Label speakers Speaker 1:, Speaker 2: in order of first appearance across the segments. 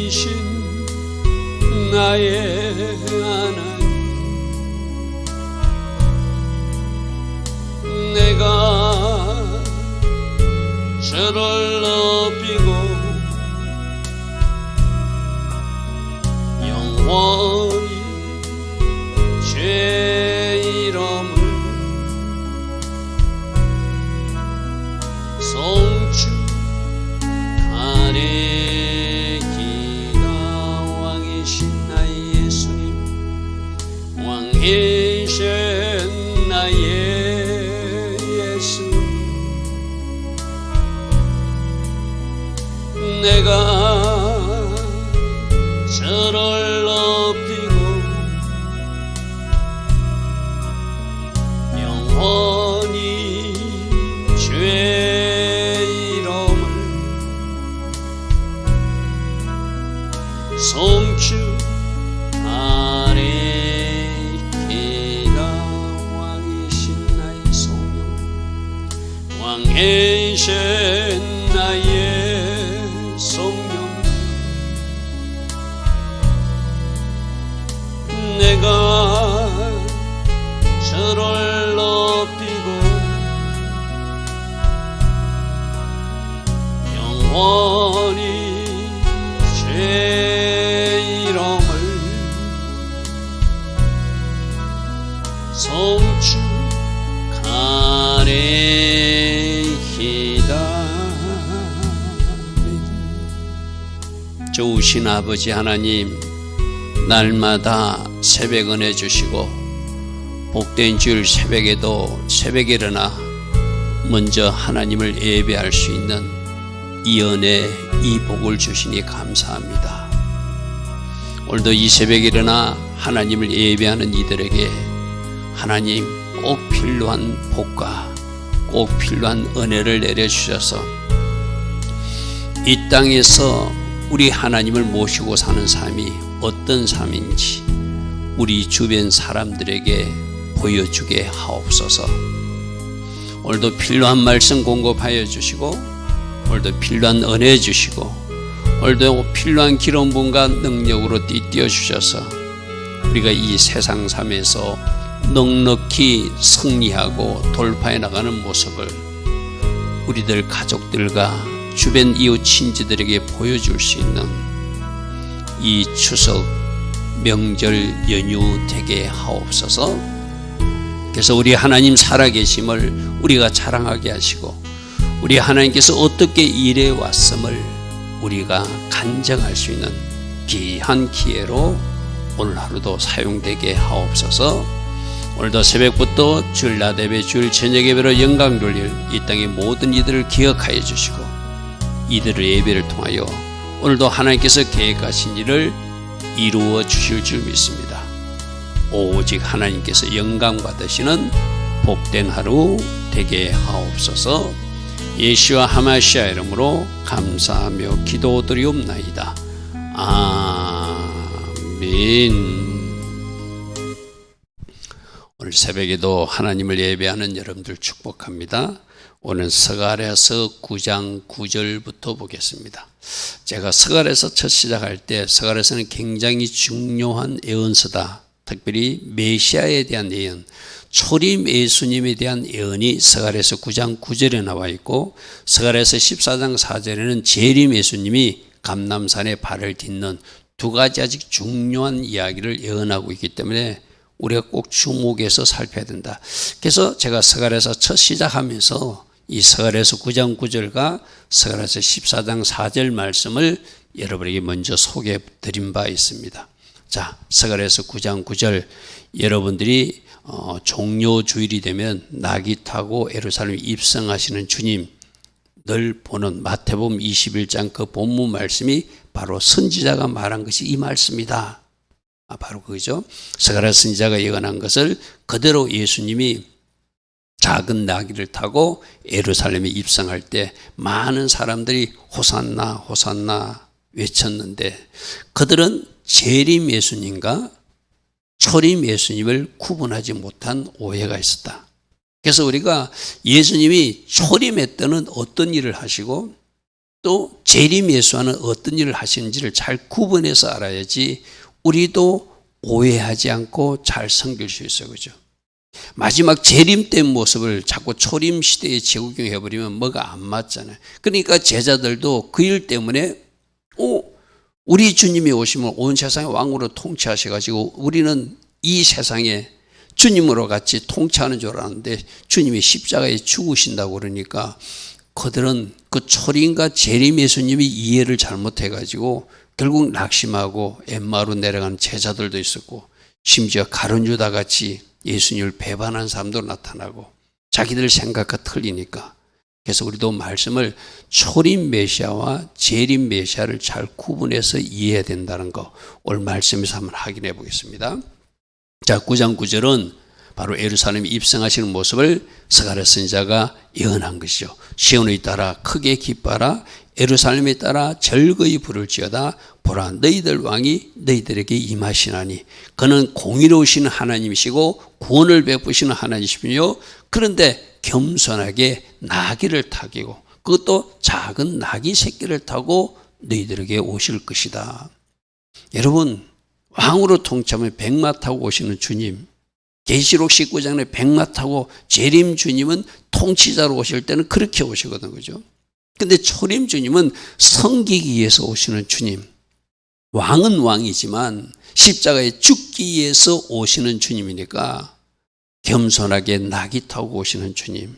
Speaker 1: 왕이신 나의 하나님, 내가 주를 높이고 영원히 주의 이름을 송축하리이다. 왕이신 나의 예수님, 왕이신 나의 예수님, 내가 주를 높이고 영원히 주의 이름을 송축하리이다. 왕이신 나의 성령, 왕이신 나의 성령, 내가 주를 높이고 영원히 주의 이름을 송축하리이다. 좋으신 아버지 하나님, 날마다 새벽 은혜 주시고 복된 주일 새벽에도 새벽에 일어나 먼저 하나님을 예배할 수 있는 이 은혜, 이 복을 주시니 감사합니다. 오늘도 이 새벽에 일어나 하나님을 예배하는 이들에게 하나님 꼭 필요한 복과 꼭 필요한 은혜를 내려주셔서 이 땅에서 우리 하나님을 모시고 사는 삶이 어떤 삶인지 우리 주변 사람들에게 보여주게 하옵소서. 오늘도 필요한 말씀 공급하여 주시고 오늘도 필요한 은혜 주시고 오늘도 필요한 기름 부음과 능력으로 띠띠어 주셔서 우리가 이 세상 삶에서 넉넉히 승리하고 돌파해 나가는 모습을 우리들 가족들과 주변 이웃 친지들에게 보여줄 수 있는 이 추석 명절 연휴 되게 하옵소서. 그래서 우리 하나님 살아계심을 우리가 자랑하게 하시고 우리 하나님께서 어떻게 일해 왔음을 우리가 간증할 수 있는 귀한 기회로 오늘 하루도 사용되게 하옵소서. 오늘도 새벽부터 주일 낮 예배, 주일 저녁 예배로 영광 돌릴 이 땅의 모든 이들을 기억하여 주시고 이들의 예배를 통하여 오늘도 하나님께서 계획하신 일을 이루어 주실 줄 믿습니다. 오직 하나님께서 영광 받으시는 복된 하루 되게 하옵소서. 예수와 하마시아 이름으로 감사하며 기도드리옵나이다. 아멘. 오늘 새벽에도 하나님을 예배하는 여러분들 축복합니다. 오늘 스가랴서 9장 9절부터 보겠습니다. 제가 스가랴서 첫 시작할 때 스가랴서는 굉장히 중요한 예언서다. 특별히 메시아에 대한 예언, 초림 예수님에 대한 예언이 스가랴서 9장 9절에 나와 있고 스가랴서 14장 4절에는 재림 예수님이 감람산에 발을 딛는 두 가지 아직 중요한 이야기를 예언하고 있기 때문에 우리가 꼭 주목해서 살펴야 된다. 그래서 제가 스가랴서 첫 시작하면서 이 스가랴서 9장 9절과 스가랴서 14장 4절 말씀을 여러분에게 먼저 소개해 드린 바 있습니다. 자, 스가랴서 9장 9절, 여러분들이 종료 주일이 되면 나귀 타고 예루살렘 입성하시는 주님 늘 보는 마태복음 21장 그 본문 말씀이 바로 선지자가 말한 것이 이 말씀이다. 바로 그거죠. 스가랴 선지자가 예언한 것을 그대로 예수님이 작은 나귀를 타고 예루살렘에 입성할 때 많은 사람들이 호산나 호산나 외쳤는데 그들은 재림 예수님과 초림 예수님을 구분하지 못한 오해가 있었다. 그래서 우리가 예수님이 초림의 때는 어떤 일을 하시고 또 재림 예수와는 어떤 일을 하시는지를 잘 구분해서 알아야지 우리도 오해하지 않고 잘 섬길 수 있어요. 그죠? 마지막 재림된 모습을 자꾸 초림 시대에 적용해버리면 뭐가 안 맞잖아요. 그러니까 제자들도 그 일 때문에 우리 주님이 오시면 온 세상의 왕으로 통치하셔가지고 우리는 이 세상에 주님으로 같이 통치하는 줄 알았는데 주님이 십자가에 죽으신다고 그러니까 그들은 그 초림과 재림 예수님이 이해를 잘못해가지고 결국 낙심하고 엠마로 내려간 제자들도 있었고 심지어 가룟 유다 같이 예수님을 배반한 사람도 나타나고 자기들 생각과 틀리니까 그래서 우리도 말씀을 초림 메시아와 재림 메시아를 잘 구분해서 이해해야 된다는 거 오늘 말씀에서 한번 확인해 보겠습니다. 자, 9장 9절은 바로 예루살렘에 입성하시는 모습을 스가랴 선지자가 예언한 것이죠. 시온에 따라 크게 기뻐하라 예루살렘에 따라 절거이 부를지어다 보라 너희들 왕이 너희들에게 임하시나니 그는 공의로우신 하나님이시고 구원을 베푸시는 하나님이시며 그런데 겸손하게 나귀를 타기고 그것도 작은 나귀 새끼를 타고 너희들에게 오실 것이다. 여러분 왕으로 통치하면 백마 타고 오시는 주님 계시록 19장에 백마 타고 재림 주님은 통치자로 오실 때는 그렇게 오시거든 그죠? 근데 초림 주님은 섬기기 위해서 오시는 주님 왕은 왕이지만 십자가에 죽기 위해서 오시는 주님이니까 겸손하게 낙이 타고 오시는 주님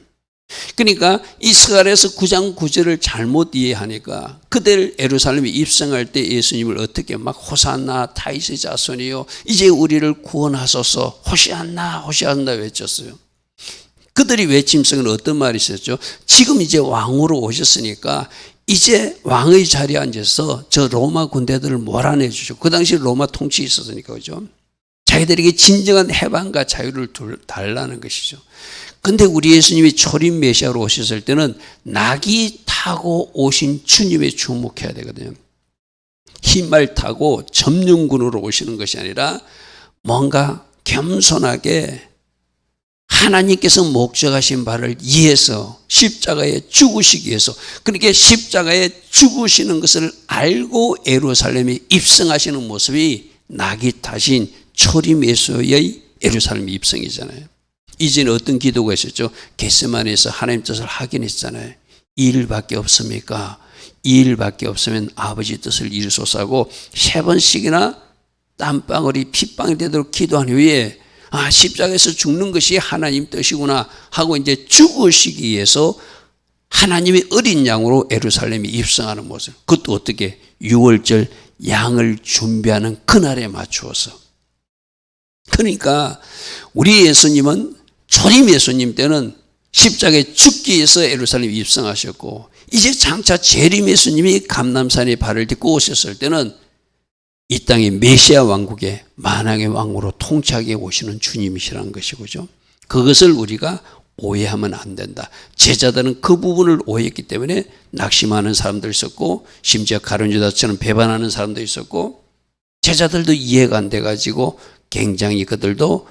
Speaker 1: 그러니까 이 스가랴에서 9장 9절을 잘못 이해하니까 그들 예루살렘에 입성할 때 예수님을 어떻게 막 호산나 다윗의 자손이요 이제 우리를 구원하소서 호시안나 호시안나 외쳤어요. 그들이 외침성은 어떤 말이 있었죠? 지금 이제 왕으로 오셨으니까 이제 왕의 자리에 앉아서 저 로마 군대들을 몰아내 주죠. 그 당시 로마 통치 있었으니까 그죠? 자기들에게 진정한 해방과 자유를 달라는 것이죠. 근데 우리 예수님이 초림 메시아로 오셨을 때는 낙이 타고 오신 주님에 주목해야 되거든요. 흰말 타고 점령군으로 오시는 것이 아니라 뭔가 겸손하게 하나님께서 목적하신 바를 이해해서 십자가에 죽으시기 위해서 그렇게 십자가에 죽으시는 것을 알고 예루살렘에 입성하시는 모습이 낙이 타신 초림 예수의 예루살렘 입성이잖아요. 이제는 어떤 기도가 있었죠? 겟세마네에서 하나님 뜻을 확인했잖아요. 이 일밖에 없습니까? 이 일밖에 없으면 아버지 뜻을 이루소서 하고 3번씩이나 땀방울이 핏방울이 되도록 기도한 후에 십자가에서 죽는 것이 하나님 뜻이구나 하고 이제 죽으시기 위해서 하나님의 어린 양으로 예루살렘에 입성하는 모습. 그것도 어떻게 6월절 양을 준비하는 그날에 맞추어서. 그러니까 우리 예수님은 초림 예수님 때는 십자가에 죽기 위해서 예루살렘에 입성하셨고 이제 장차 재림 예수님이 감람산에 발을 딛고 오셨을 때는 이 땅의 메시아 왕국의 만왕의 왕으로 통치하게 오시는 주님이시라는 것이죠. 그것을 우리가 오해하면 안 된다. 제자들은 그 부분을 오해했기 때문에 낙심하는 사람도 있었고 심지어 가룟 유다처럼 배반하는 사람도 있었고 제자들도 이해가 안 돼가지고 굉장히 그들도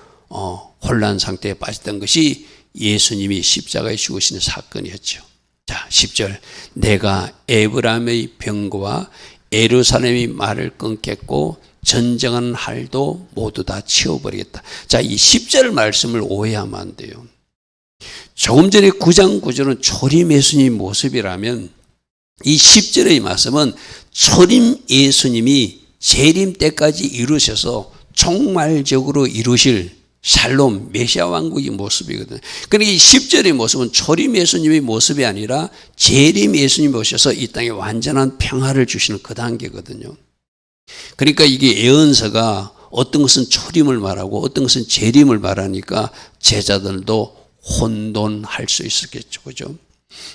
Speaker 1: 혼란 상태에 빠졌던 것이 예수님이 십자가에 죽으시는 사건이었죠. 자, 10절 내가 에브라임의 병거와 예루살렘이 말을 끊겠고 전쟁하는 할도 모두 다 치워버리겠다. 자, 이 10절 말씀을 오해하면 안 돼요. 조금 전에 9장 9절은 초림 예수님 모습이라면 이 10절의 말씀은 초림 예수님이 재림 때까지 이루셔서 종말적으로 이루실 샬롬 메시아 왕국의 모습이거든요. 그러니까 이 10절의 모습은 초림 예수님의 모습이 아니라 재림 예수님이 오셔서 이 땅에 완전한 평화를 주시는 그 단계거든요. 그러니까 이게 예언서가 어떤 것은 초림을 말하고 어떤 것은 재림을 말하니까 제자들도 혼돈할 수 있었겠죠. 그죠?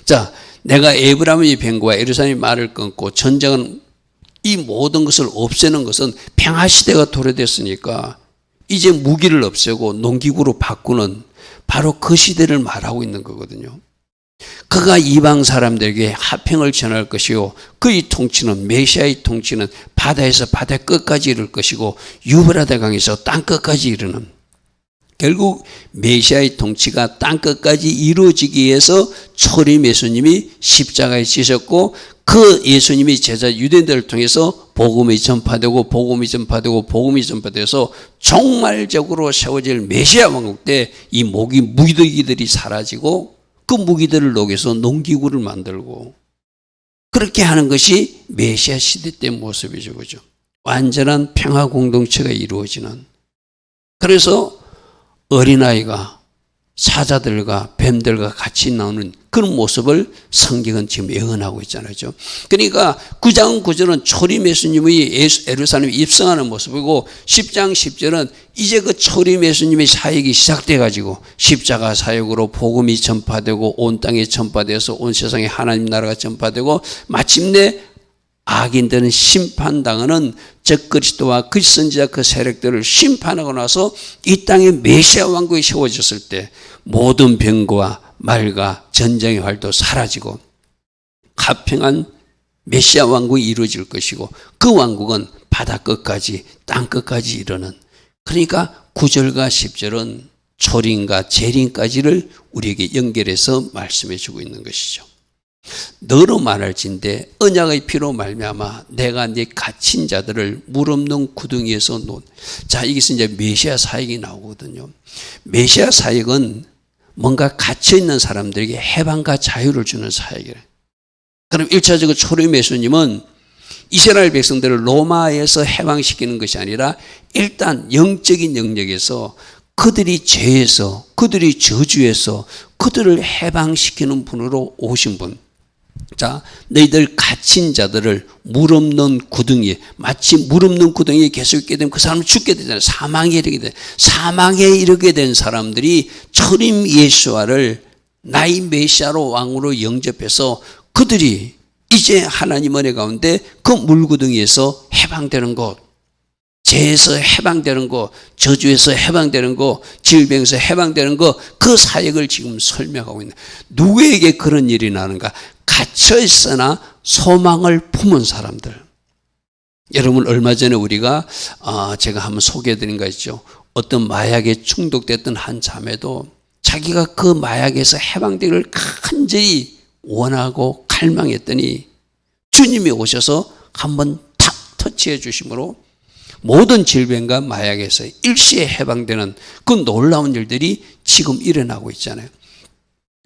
Speaker 1: 자, 내가 에브라임의 병거와 예루살렘의 말을 끊고 전쟁은 이 모든 것을 없애는 것은 평화시대가 도래됐으니까 이제 무기를 없애고 농기구로 바꾸는 바로 그 시대를 말하고 있는 거거든요. 그가 이방 사람들에게 화평을 전할 것이요 그의 통치는 메시아의 통치는 바다에서 바다 끝까지 이룰 것이고 유브라데 강에서 땅 끝까지 이르는 결국 메시아의 통치가 땅끝까지 이루어지기 위해서 초림 예수님이 십자가에 지셨고, 그 예수님이 제자 유대인들을 통해서 복음이 전파되고 복음이 전파되고 복음이 전파돼서 종말적으로 세워질 메시아 왕국 때 이 무기들이 사라지고 그 무기들을 녹여서 농기구를 만들고, 그렇게 하는 것이 메시아 시대 때 모습이죠. 그죠? 완전한 평화 공동체가 이루어지는. 그래서 어린아이가 사자들과 뱀들과 같이 나오는 그런 모습을 성경은 지금 예언하고 있잖아요. 그러니까 9장 9절은 초림 예수님의 예루살렘에 입성하는 모습이고, 10장 10절은 이제 그 초림 예수님의 사역이 시작돼 가지고 십자가 사역으로 복음이 전파되고 온 땅에 전파되어서 온 세상에 하나님 나라가 전파되고, 마침내 악인들은 심판당하는 적그리스도와 그 선지자 그 세력들을 심판하고 나서 이 땅에 메시아 왕국이 세워졌을 때 모든 병과 말과 전쟁의 활도 사라지고 화평한 메시아 왕국이 이루어질 것이고, 그 왕국은 바다 끝까지 땅 끝까지 이르는, 그러니까 9절과 10절은 초림과 재림까지를 우리에게 연결해서 말씀해 주고 있는 것이죠. 너로 말할진대 언약의 피로 말미암아 내가 네 갇힌 자들을 물 없는 구덩이에서 놓은. 자, 여기서 이제 메시아 사역이 나오거든요. 메시아 사역은 뭔가 갇혀 있는 사람들에게 해방과 자유를 주는 사역이래요. 그럼 1차적으로 초림 예수님은 이스라엘 백성들을 로마에서 해방시키는 것이 아니라 일단 영적인 영역에서 그들이 죄에서, 그들이 저주에서 그들을 해방시키는 분으로 오신 분. 자, 너희들 갇힌 자들을 물 없는 구덩이에, 마치 물 없는 구덩이에 계속 있게 되면 그 사람은 죽게 되잖아요. 사망에 이르게 돼. 사망에 이르게 된 사람들이 초림 예수와를 나의 메시아로 왕으로 영접해서 그들이 이제 하나님 은혜 가운데 그 물구덩이에서 해방되는 것, 죄에서 해방되는 것, 저주에서 해방되는 것, 질병에서 해방되는 것, 그 사역을 지금 설명하고 있는. 누구에게 그런 일이 나는가? 갇혀 있으나 소망을 품은 사람들. 여러분, 얼마 전에 우리가 제가 한번 소개해드린 거 있죠. 어떤 마약에 중독됐던 한 자매도 자기가 그 마약에서 해방되기를 간절히 원하고 갈망했더니 주님이 오셔서 한번 탁 터치해 주심으로 모든 질병과 마약에서 일시에 해방되는 그 놀라운 일들이 지금 일어나고 있잖아요.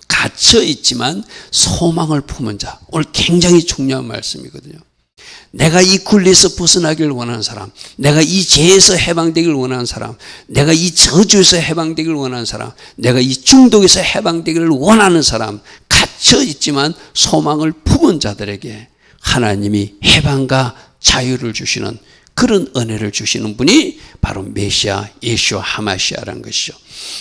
Speaker 1: 갇혀 있지만 소망을 품은 자. 오늘 굉장히 중요한 말씀이거든요. 내가 이 굴레에서 벗어나기를 원하는 사람, 내가 이 죄에서 해방되기를 원하는 사람, 내가 이 저주에서 해방되기를 원하는 사람, 내가 이 중독에서 해방되기를 원하는 사람, 갇혀 있지만 소망을 품은 자들에게 하나님이 해방과 자유를 주시는 그런 은혜를 주시는 분이 바로 메시아 예수와 하마시아라는 것이죠.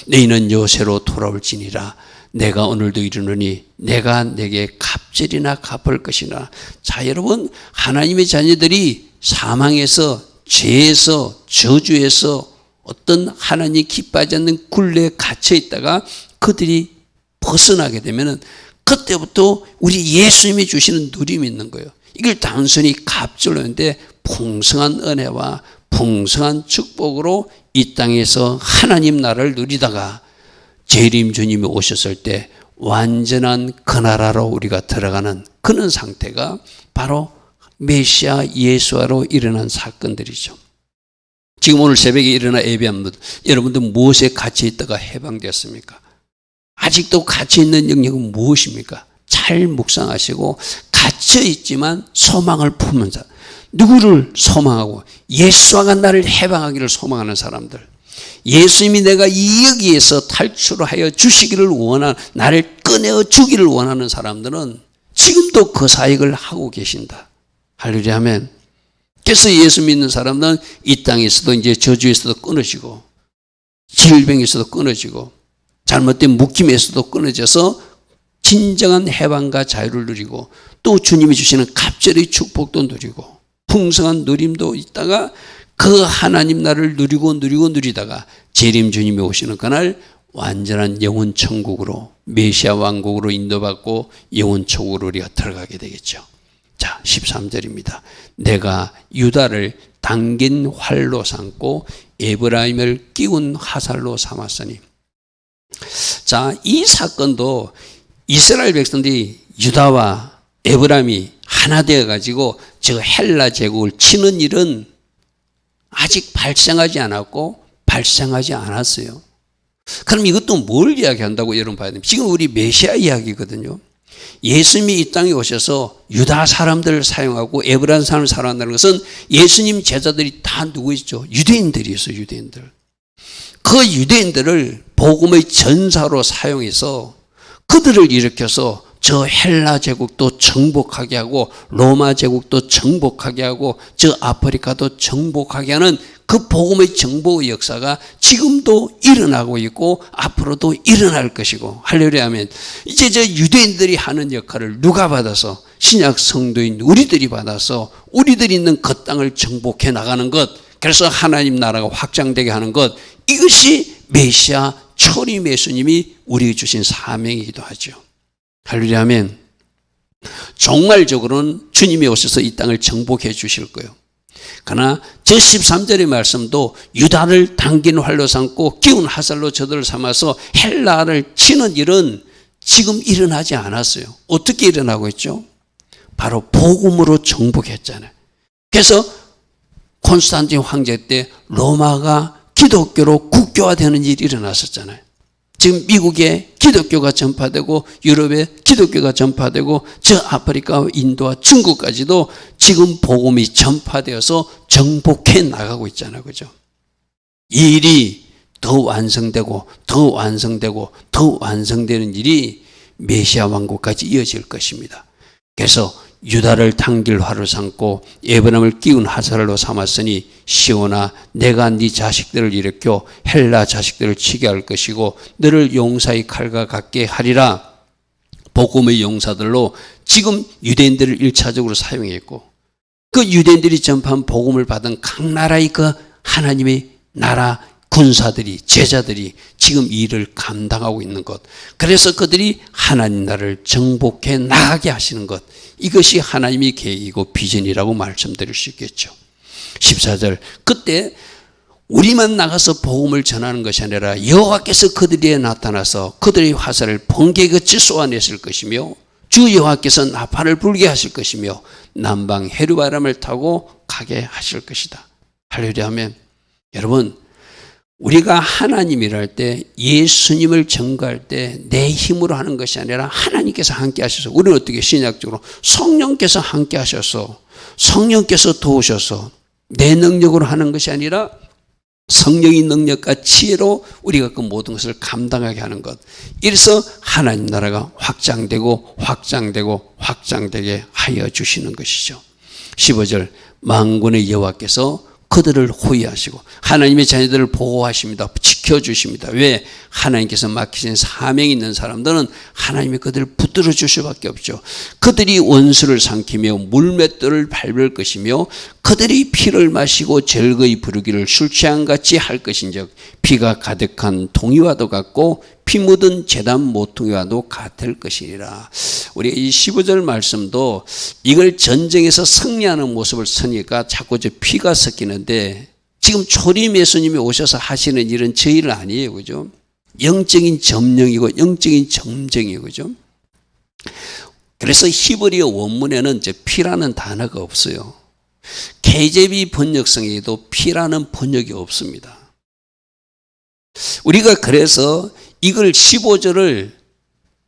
Speaker 1: 너희는 요새로 돌아올지니라. 내가 오늘도 이르노니 내가 내게 갑절이나 갚을 것이나. 자, 여러분, 하나님의 자녀들이 사망에서, 죄에서, 저주에서 어떤 하나님이 기뻐하지 않는 굴레에 갇혀 있다가 그들이 벗어나게 되면은 그때부터 우리 예수님이 주시는 누림이 있는 거예요. 이걸 단순히 갑절로 하는데 풍성한 은혜와 풍성한 축복으로 이 땅에서 하나님 나라를 누리다가 재림 주님이 오셨을 때 완전한 그 나라로 우리가 들어가는 그런 상태가 바로 메시아 예수와로 일어난 사건들이죠. 지금 오늘 새벽에 일어나 예배한 분들, 여러분들 무엇에 갇혀 있다가 해방되었습니까? 아직도 갇혀 있는 영역은 무엇입니까? 잘 묵상하시고, 갇혀 있지만 소망을 품은 자. 누구를 소망하고? 예수가 나를 해방하기를 소망하는 사람들. 예수님이 내가 이 여기에서 탈출하여 주시기를 원하는, 나를 꺼내어 주기를 원하는 사람들은 지금도 그 사역을 하고 계신다. 할렐루야 아멘. 그래서 예수 믿는 사람들은 이 땅에서도 이제 저주에서도 끊어지고, 질병에서도 끊어지고, 잘못된 묶임에서도 끊어져서 진정한 해방과 자유를 누리고, 또 주님이 주시는 갑절의 축복도 누리고 풍성한 누림도 있다가 그 하나님 나라를 누리다가 재림 주님이 오시는 그날 완전한 영혼 천국으로, 메시아 왕국으로 인도받고 영혼 천국으로 우리가 들어가게 되겠죠. 자, 13절입니다. 내가 유다를 당긴 활로 삼고 에브라임을 끼운 화살로 삼았으니. 자, 이 사건도 이스라엘 백성들이 유다와 에브라임이 하나 되어 가지고 저 헬라 제국을 치는 일은 아직 발생하지 않았고 발생하지 않았어요. 그럼 이것도 뭘 이야기한다고 여러분 봐야 됩니다. 지금 우리 메시아 이야기거든요. 예수님이 이 땅에 오셔서 유다 사람들을 사용하고 에브라임 사람을 사용한다는 것은 예수님 제자들이 다 누구였죠? 유대인들이었어요. 유대인들. 그 유대인들을 복음의 전사로 사용해서 그들을 일으켜서 저 헬라 제국도 정복하게 하고 로마 제국도 정복하게 하고 저 아프리카도 정복하게 하는 그 복음의 정복의 역사가 지금도 일어나고 있고 앞으로도 일어날 것이고, 할렐루야 하면 이제 저 유대인들이 하는 역할을 누가 받아서? 신약 성도인 우리들이 받아서 우리들이 있는 그 땅을 정복해 나가는 것, 그래서 하나님 나라가 확장되게 하는 것, 이것이 메시아 초림 예수님이 우리에게 주신 사명이기도 하죠. 할렐루야 하면 종말적으로는 주님이 오셔서 이 땅을 정복해 주실 거예요. 그러나 제 13절의 말씀도 유다를 당긴 활로 삼고 끼운 화살로 저들을 삼아서 헬라를 치는 일은 지금 일어나지 않았어요. 어떻게 일어나고 있죠? 바로 복음으로 정복했잖아요. 그래서 콘스탄틴 황제 때 로마가 기독교로 국교화되는 일이 일어났었잖아요. 지금 미국에 기독교가 전파되고 유럽에 기독교가 전파되고 저 아프리카, 인도와 중국까지도 지금 복음이 전파되어서 정복해 나가고 있잖아요. 그죠? 이 일이 더 완성되고 더 완성되고 더 완성되는 일이 메시아 왕국까지 이어질 것입니다. 그래서 유다를 당길 활로 삼고 에브라임을 끼운 화살로 삼았으니 시온아, 내가 네 자식들을 일으켜 헬라 자식들을 치게 할 것이고 너를 용사의 칼과 같게 하리라. 복음의 용사들로 지금 유대인들을 1차적으로 사용했고 그 유대인들이 전파한 복음을 받은 각 나라의 그 하나님의 나라 군사들이, 제자들이 지금 이 일을 감당하고 있는 것, 그래서 그들이 하나님 나라를 정복해 나가게 하시는 것, 이것이 하나님의 계획이고 비전이라고 말씀드릴 수 있겠죠. 14절, 그때 우리만 나가서 복음을 전하는 것이 아니라 여호와께서 그들에게 나타나서 그들의 화살을 번개같이 쏘아냈을 것이며 주 여호와께서 나팔을 불게 하실 것이며 남방 해류바람을 타고 가게 하실 것이다. 할렐루야 하면 여러분, 우리가 하나님이라 할 때 예수님을 전가할 때 내 힘으로 하는 것이 아니라 하나님께서 함께 하셔서, 우리는 어떻게 신약적으로 성령께서 함께 하셔서 성령께서 도우셔서 내 능력으로 하는 것이 아니라 성령의 능력과 지혜로 우리가 그 모든 것을 감당하게 하는 것, 이래서 하나님 나라가 확장되고 확장되고 확장되게 하여 주시는 것이죠. 15절, 만군의 여호와께서 그들을 호위하시고 하나님의 자녀들을 보호하십니다. 지켜주십니다. 왜? 하나님께서 맡기신 사명이 있는 사람들은 하나님이 그들을 붙들어 줄 수밖에 없죠. 그들이 원수를 삼키며 물맷돌을 밟을 것이며 그들이 피를 마시고 절거히 부르기를 술 취한같이 할 것인즉 피가 가득한 동이와도 같고 피 묻은 제단 모퉁이와도 같을 것이니라. 우리 이 15절 말씀도 이걸 전쟁에서 승리하는 모습을 쓰니까 자꾸 저 피가 섞이는데, 지금 초림 예수님이 오셔서 하시는 일은 저 일 아니에요. 그죠? 영적인 점령이고 영적인 점쟁이에요. 그죠? 그래서 히브리어 원문에는 저 피라는 단어가 없어요. KJV 번역성에도 피라는 번역이 없습니다. 우리가 그래서 이걸 15절을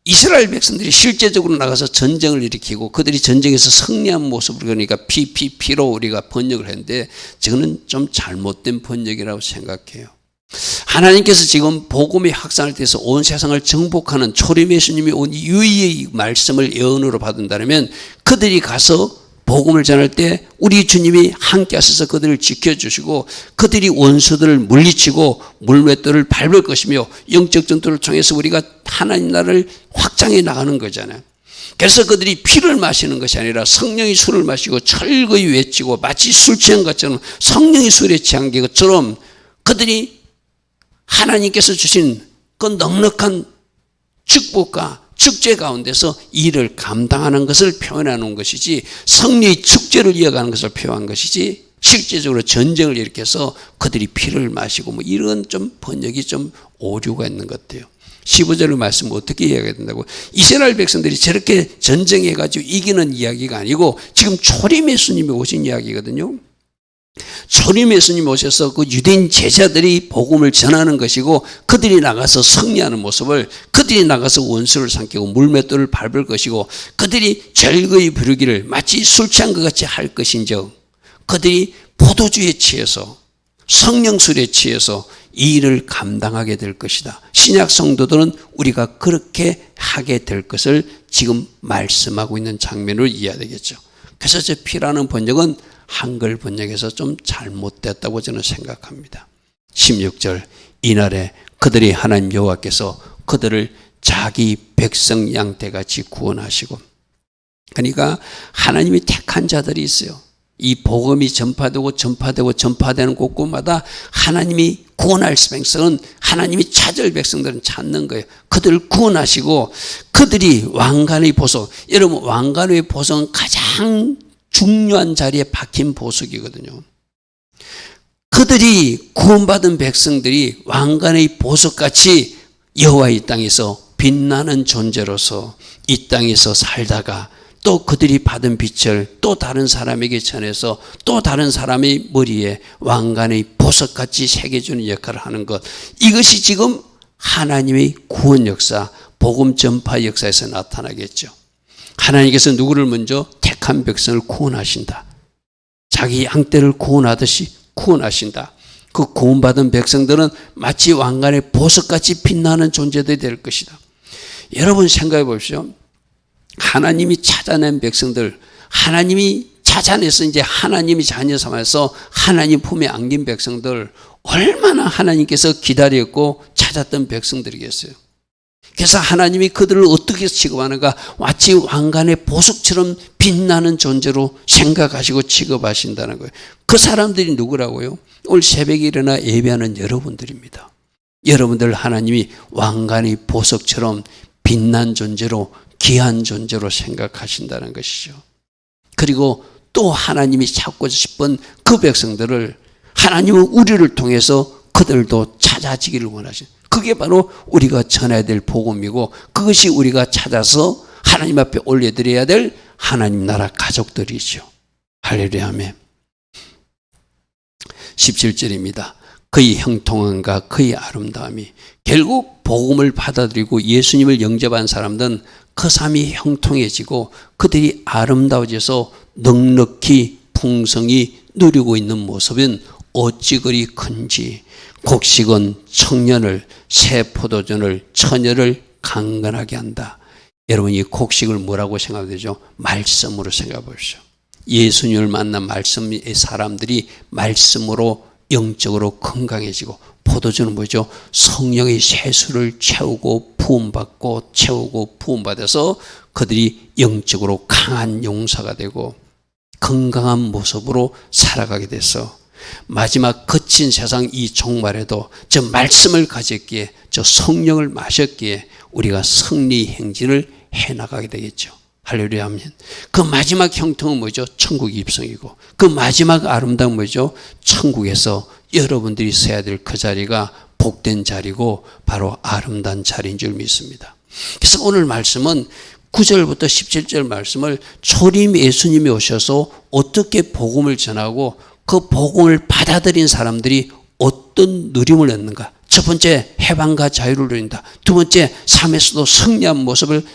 Speaker 1: 이스라엘 백성들이 실제적으로 나가서 전쟁을 일으키고 그들이 전쟁에서 승리한 모습을, 그러니까 피로 우리가 번역을 했는데 저거는 좀 잘못된 번역이라고 생각해요. 하나님께서 지금 복음의 확산을 통해서 온 세상을 정복하는 초림 예수님이 온 유의의 말씀을 예언으로 받는다면 그들이 가서 복음을 전할 때 우리 주님이 함께 하셔서 그들을 지켜주시고 그들이 원수들을 물리치고 물맷돌을 밟을 것이며 영적 전투를 통해서 우리가 하나님 나라를 확장해 나가는 거잖아요. 그래서 그들이 피를 마시는 것이 아니라 성령의 술을 마시고 철거히 외치고 마치 술 취한 것처럼, 성령의 술에 취한 것처럼 그들이 하나님께서 주신 그 넉넉한 축복과 축제 가운데서 일을 감당하는 것을 표현하는 것이지, 성리의 축제를 이어가는 것을 표현한 것이지 실제적으로 전쟁을 일으켜서 그들이 피를 마시고 뭐 이런 좀 번역이 좀 오류가 있는 것 같아요. 15절의 말씀은 어떻게 이야기해야 된다고? 이스라엘 백성들이 저렇게 전쟁해가지고 이기는 이야기가 아니고 지금 초림 예수님이 오신 이야기거든요. 초림 예수님이 오셔서 그 유대인 제자들이 복음을 전하는 것이고 그들이 나가서 승리하는 모습을, 그들이 나가서 원수를 삼키고 물맷돌을 밟을 것이고 그들이 절거히 부르기를 마치 술 취한 것 같이 할 것인즉 그들이 포도주에 취해서 성령술에 취해서 이 일을 감당하게 될 것이다. 신약 성도들은 우리가 그렇게 하게 될 것을 지금 말씀하고 있는 장면을 이해해야 되겠죠. 그래서 저 피라는 번역은 한글 번역에서 좀 잘못됐다고 저는 생각합니다. 16절, 이날에 그들이 하나님 여호와께서 그들을 자기 백성 양떼같이 구원하시고, 그러니까 하나님이 택한 자들이 있어요. 이 복음이 전파되는 곳곳마다 하나님이 구원할 백성은, 하나님이 찾을 백성들은 찾는 거예요. 그들을 구원하시고 그들이 왕관의 보석, 여러분 왕관의 보석은 가장 중요한 자리에 박힌 보석이거든요. 그들이 구원받은 백성들이 왕관의 보석같이 여호와의 땅에서 빛나는 존재로서 이 땅에서 살다가 또 그들이 받은 빛을 또 다른 사람에게 전해서 또 다른 사람의 머리에 왕관의 보석같이 새겨주는 역할을 하는 것, 이것이 지금 하나님의 구원 역사, 복음 전파 역사에서 나타나겠죠. 하나님께서 누구를 먼저 택한 백성을 구원하신다. 자기 양떼를 구원하듯이 구원하신다. 그 구원받은 백성들은 마치 왕관의 보석같이 빛나는 존재들이 될 것이다. 여러분 생각해 보십시오. 하나님이 찾아낸 백성들, 하나님이 찾아내서 이제 하나님이 자녀 삼아서 하나님 품에 안긴 백성들, 얼마나 하나님께서 기다렸고 찾았던 백성들이겠어요. 그래서 하나님이 그들을 어떻게 취급하는가? 마치 왕관의 보석처럼 빛나는 존재로 생각하시고 취급하신다는 거예요. 그 사람들이 누구라고요? 오늘 새벽에 일어나 예배하는 여러분들입니다. 여러분들 하나님이 왕관의 보석처럼 빛난 존재로, 귀한 존재로 생각하신다는 것이죠. 그리고 또 하나님이 찾고 싶은 그 백성들을 하나님은 우리를 통해서 그들도 찾아지기를 원하시는, 그게 바로 우리가 전해야 될 복음이고 그것이 우리가 찾아서 하나님 앞에 올려드려야 될 하나님 나라 가족들이죠. 할렐루야 아멘. 17절입니다. 그의 형통함과 그의 아름다움이, 결국 복음을 받아들이고 예수님을 영접한 사람들은 그 삶이 형통해지고 그들이 아름다워져서 넉넉히 풍성히 누리고 있는 모습은 어찌 그리 큰지. 곡식은 청년을, 새 포도전을, 처녀를 강건하게 한다. 여러분 이 곡식을 뭐라고 생각하면 되죠? 말씀으로 생각해 보십시오. 예수님을 만난 말씀의 사람들이 말씀으로 영적으로 건강해지고, 포도주는 뭐죠? 성령의 세수를 채우고 부음받고 채우고 부음받아서 그들이 영적으로 강한 용사가 되고 건강한 모습으로 살아가게 돼서 마지막 거친 세상 이 종말에도 저 말씀을 가졌기에, 저 성령을 마셨기에 우리가 승리 행진을 해나가게 되겠죠. 할렐루야 아멘. 그 마지막 형통은 뭐죠? 천국 입성이고, 그 마지막 아름다운 뭐죠? 천국에서 여러분들이 서야 될 그 자리가 복된 자리고 바로 아름다운 자리인 줄 믿습니다. 그래서 오늘 말씀은 9절부터 17절 말씀을 초림 예수님이 오셔서 어떻게 복음을 전하고 그 복음을 받아들인 사람들이 어떤 누림을 얻는가. 첫 번째, 해방과 자유를 누린다. 두 번째, 삶에서도 승리한 모습을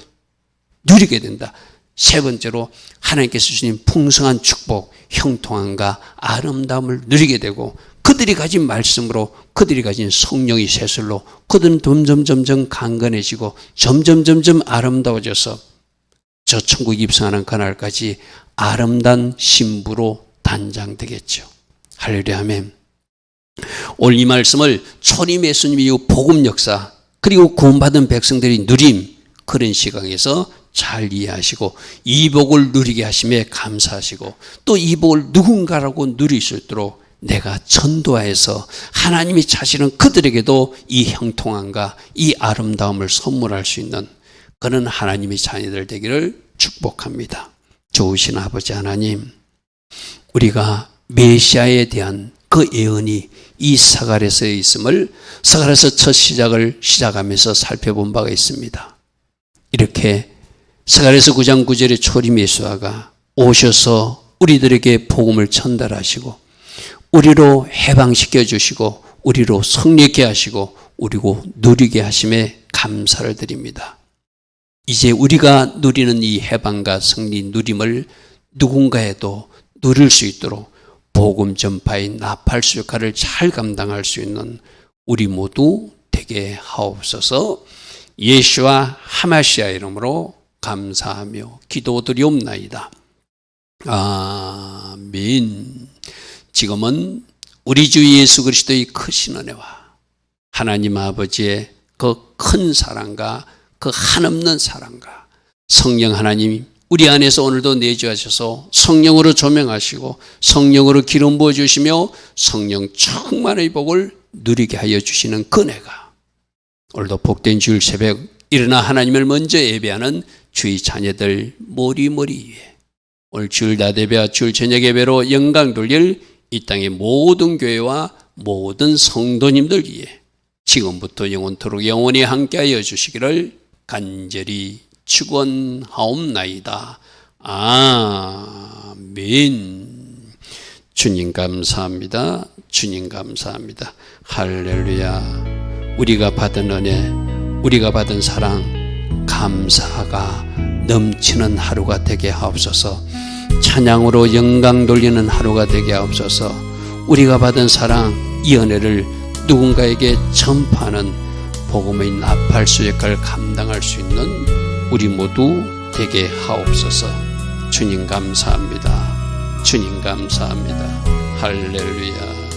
Speaker 1: 누리게 된다. 세 번째로, 하나님께서 주신 풍성한 축복, 형통함과 아름다움을 누리게 되고, 그들이 가진 말씀으로, 그들이 가진 성령의 세술로 그들은 점점 강건해지고 점점 아름다워져서 저 천국 입성하는 그날까지 아름다운 신부로 단장되겠죠. 할렐루야 아멘. 오늘 이 말씀을 초림 예수님의 복음 역사, 그리고 구원받은 백성들이 누림, 그런 시각에서 잘 이해하시고 이 복을 누리게 하심에 감사하시고, 또 이 복을 누군가라고 누릴 수 있도록 내가 전도하여서 하나님이 자신은 그들에게도 이 형통함과 이 아름다움을 선물할 수 있는 그런 하나님의 자녀들 되기를 축복합니다. 좋으신 아버지 하나님, 우리가 메시아에 대한 그 예언이 이 스가랴서에 있음을 스가랴서 첫 시작을 시작하면서 살펴본 바가 있습니다. 이렇게 스가랴서 9장 9절에 초림 예수아가 오셔서 우리들에게 복음을 전달하시고 우리로 해방시켜 주시고 우리로 성리케 하시고 우리로 누리게 하심에 감사를 드립니다. 이제 우리가 누리는 이 해방과 승리 누림을 누군가에도 누릴 수 있도록 복음 전파의 나팔수 역할을 잘 감당할 수 있는 우리 모두 되게 하옵소서. 예수와 하마시아 이름으로 감사하며 기도드리옵나이다. 아멘. 지금은 우리 주 예수 그리스도의 크신 은혜와 하나님 아버지의 그 큰 사랑과 그 한없는 사랑과 성령 하나님 우리 안에서 오늘도 내주하셔서 성령으로 조명하시고 성령으로 기름 부어주시며 성령 충만의 복을 누리게 하여 주시는 그네가 오늘도 복된 주일 새벽 일어나 하나님을 먼저 예배하는 주의 자녀들 머리머리 위에 오늘 주일 다대배와 주일 저녁 예배로 영광 돌릴 이 땅의 모든 교회와 모든 성도님들 위에 지금부터 영원토록 영원히 함께하여 주시기를 간절히 축원하옵나이다. 아멘. 주님 감사합니다. 주님 감사합니다. 할렐루야. 우리가 받은 은혜, 우리가 받은 사랑, 감사가 넘치는 하루가 되게 하옵소서. 찬양으로 영광 돌리는 하루가 되게 하옵소서. 우리가 받은 사랑, 이 은혜를 누군가에게 전파하는 복음의 나팔수 역할을 감당할 수 있는 우리 모두 되게 하옵소서. 주님 감사합니다. 주님 감사합니다. 할렐루야.